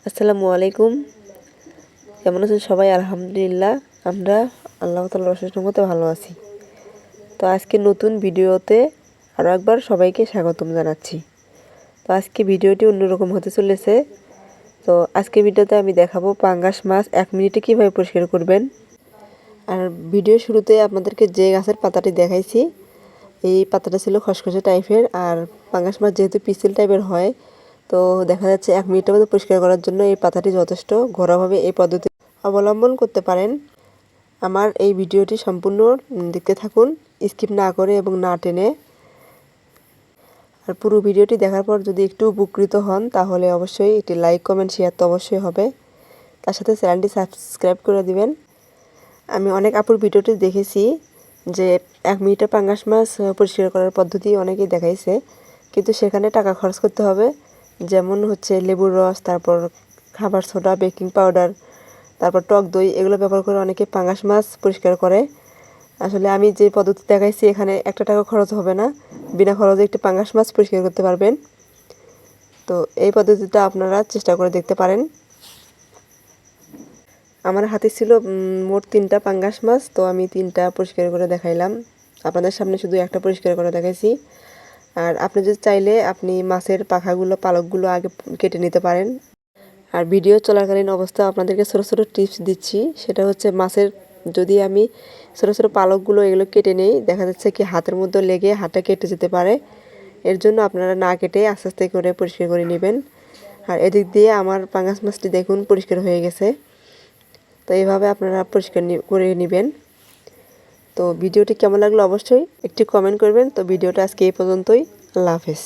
আসসালামু আলাইকুম। কেমন আছেন সবাই? আলহামদুলিল্লাহ আমরা আল্লাহ তাআলার অশেষ রহমতে ভালো আছি। তো আজকে নতুন ভিডিওতে আরও একবার সবাইকে স্বাগতম জানাচ্ছি। তো আজকে ভিডিওটি অন্যরকম হতে চলেছে। তো আজকে ভিডিওতে আমি দেখাবো পাঙ্গাস মাছ 1 মিনিটে কীভাবে পরিষ্কার করবেন। আর ভিডিও শুরুতে আপনাদেরকে যে গাছের পাতাটি দেখাইছি এই পাতাটা ছিল খসখসে টাইপের, আর পাঙ্গাস মাছ যেহেতু পিসেল টাইপের হয় তো দেখা যাচ্ছে 1 মিনিটের মধ্যে পরিষ্কার করার জন্য এই পাতাটি যথেষ্ট। ঘরোয়াভাবে এই পদ্ধতি অবলম্বন করতে পারেন। আমার এই ভিডিওটি সম্পূর্ণ দেখতে থাকুন, স্কিপ না করে এবং না টেনে। আর পুরো ভিডিওটি দেখার পর যদি একটু উপকৃত হন তাহলে অবশ্যই একটি লাইক কমেন্ট শেয়ার তো অবশ্যই হবে, তার সাথে চ্যানেলটি সাবস্ক্রাইব করে দিবেন। আমি অনেক আপুর ভিডিওটি দেখেছি যে 1 মিনিটে পাঙ্গাস মাছ পরিষ্কার করার পদ্ধতি অনেকেই দেখাইছে, কিন্তু সেখানে টাকা খরচ করতে হবে। যেমন হচ্ছে লেবুর রস, তারপর খাবার সোডা, বেকিং পাউডার, তারপর টক দই, এগুলো ব্যবহার করে অনেকে পাঙ্গাস মাছ পরিষ্কার করে। আসলে আমি যে পদ্ধতি দেখাইছি এখানে 1 টাকা খরচ হবে না, বিনা খরচে একটি পাঙ্গাস মাছ পরিষ্কার করতে পারবেন। তো এই পদ্ধতিটা আপনারা চেষ্টা করে দেখতে পারেন। আমার হাতে ছিল মোট 3টা পাঙ্গাস মাছ, তো আমি 3টা পরিষ্কার করে দেখাইলাম। আপনাদের সামনে শুধু একটা পরিষ্কার করে দেখাইছি। আর আপনি যদি চাইলে আপনি মাছের পাখাগুলো, পালকগুলো আগে কেটে নিতে পারেন। আর ভিডিও চলাকালীন অবস্থা আপনাদেরকে ছোটো ছোটো টিপস দিচ্ছি, সেটা হচ্ছে মাছের যদি আমি ছোটো ছোটো পালকগুলো এগুলো কেটে নেই, দেখা যাচ্ছে কি হাতের মধ্যে লেগে হাতটা কেটে যেতে পারে। এর জন্য আপনারা না কেটে আস্তে আস্তে করে পরিষ্কার করে নেবেন। আর এদিক দিয়ে আমার পাঙ্গাস মাছটি দেখুন পরিষ্কার হয়ে গেছে। তো এইভাবে আপনারা পরিষ্কার করে নেবেন। তো ভিডিওটি কেমন লাগলো অবশ্যই একটি কমেন্ট করবেন। তো ভিডিওটা আজকে এই পর্যন্তই। আল্লাহ হাফেজ।